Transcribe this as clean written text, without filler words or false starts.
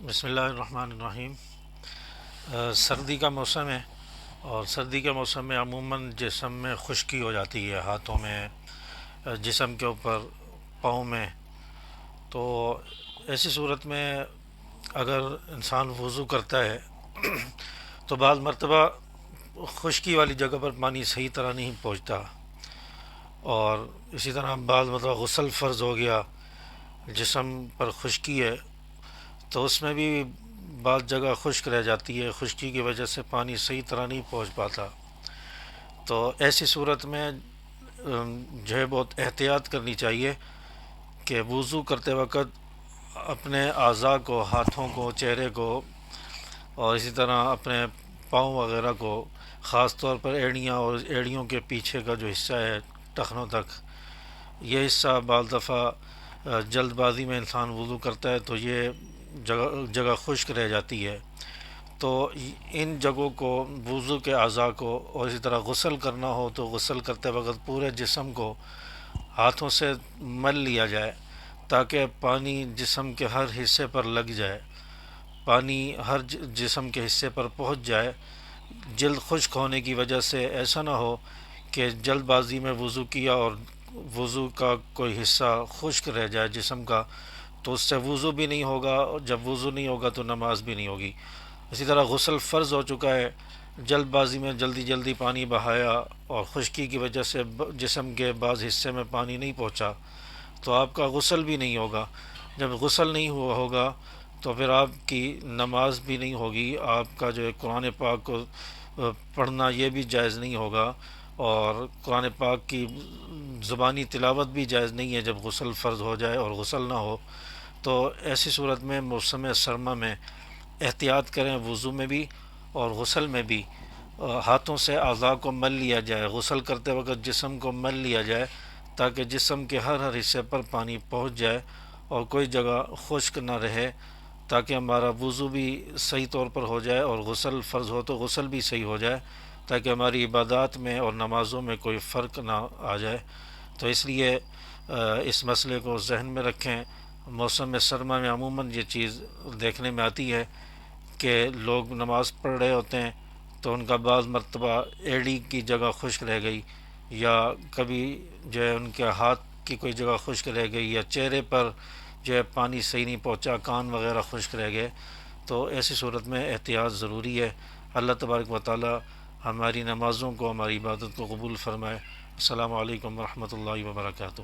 بسم اللہ الرحمن الرحیم۔ سردی کا موسم ہے، اور سردی کے موسم میں عموماً جسم میں خشکی ہو جاتی ہے، ہاتھوں میں، جسم کے اوپر، پاؤں میں۔ تو ایسی صورت میں اگر انسان وضو کرتا ہے تو بعض مرتبہ خشکی والی جگہ پر پانی صحیح طرح نہیں پہنچتا، اور اسی طرح بعض مرتبہ غسل فرض ہو گیا، جسم پر خشکی ہے تو اس میں بھی بعض جگہ خشک رہ جاتی ہے، خشکی کی وجہ سے پانی صحیح طرح نہیں پہنچ پاتا۔ تو ایسی صورت میں جو ہے بہت احتیاط کرنی چاہیے کہ وضو کرتے وقت اپنے اعضاء کو، ہاتھوں کو، چہرے کو، اور اسی طرح اپنے پاؤں وغیرہ کو، خاص طور پر ایڑیاں اور ایڑیوں کے پیچھے کا جو حصہ ہے ٹخنوں تک، یہ حصہ بعض دفعہ جلد بازی میں انسان وضو کرتا ہے تو یہ جگہ خشک رہ جاتی ہے۔ تو ان جگہوں کو، وضو کے اعضاء کو، اور اسی طرح غسل کرنا ہو تو غسل کرتے وقت پورے جسم کو ہاتھوں سے مل لیا جائے تاکہ پانی جسم کے ہر حصے پر لگ جائے، پانی ہر جسم کے حصے پر پہنچ جائے۔ جلد خشک ہونے کی وجہ سے ایسا نہ ہو کہ جلد بازی میں وضو کیا اور وضو کا کوئی حصہ خشک رہ جائے جسم کا، تو اس سے وضو بھی نہیں ہوگا، اور جب وضو نہیں ہوگا تو نماز بھی نہیں ہوگی۔ اسی طرح غسل فرض ہو چکا ہے، جلد بازی میں جلدی پانی بہایا اور خشکی کی وجہ سے جسم کے بعض حصے میں پانی نہیں پہنچا تو آپ کا غسل بھی نہیں ہوگا۔ جب غسل نہیں ہوا ہوگا تو پھر آپ کی نماز بھی نہیں ہوگی، آپ کا جو ہے قرآن پاک کو پڑھنا یہ بھی جائز نہیں ہوگا، اور قرآن پاک کی زبانی تلاوت بھی جائز نہیں ہے جب غسل فرض ہو جائے اور غسل نہ ہو۔ تو ایسی صورت میں موسم سرما میں احتیاط کریں، وضو میں بھی اور غسل میں بھی ہاتھوں سے اعضاء کو مل لیا جائے، غسل کرتے وقت جسم کو مل لیا جائے تاکہ جسم کے ہر حصے پر پانی پہنچ جائے اور کوئی جگہ خشک نہ رہے، تاکہ ہمارا وضو بھی صحیح طور پر ہو جائے اور غسل فرض ہو تو غسل بھی صحیح ہو جائے، تاکہ ہماری عبادات میں اور نمازوں میں کوئی فرق نہ آ جائے۔ تو اس لیے اس مسئلے کو ذہن میں رکھیں۔ موسم سرما میں عموماً یہ چیز دیکھنے میں آتی ہے کہ لوگ نماز پڑھ رہے ہوتے ہیں تو ان کا بعض مرتبہ ایڑی کی جگہ خشک رہ گئی، یا کبھی جو ہے ان کے ہاتھ کی کوئی جگہ خشک رہ گئی، یا چہرے پر جو ہے پانی صحیح نہیں پہنچا، کان وغیرہ خشک رہ گئے۔ تو ایسی صورت میں احتیاط ضروری ہے۔ اللہ تبارک و تعالی ہماری نمازوں کو، ہماری عبادت کو قبول فرمائے۔ السلام علیکم ورحمۃ اللہ وبرکاتہ۔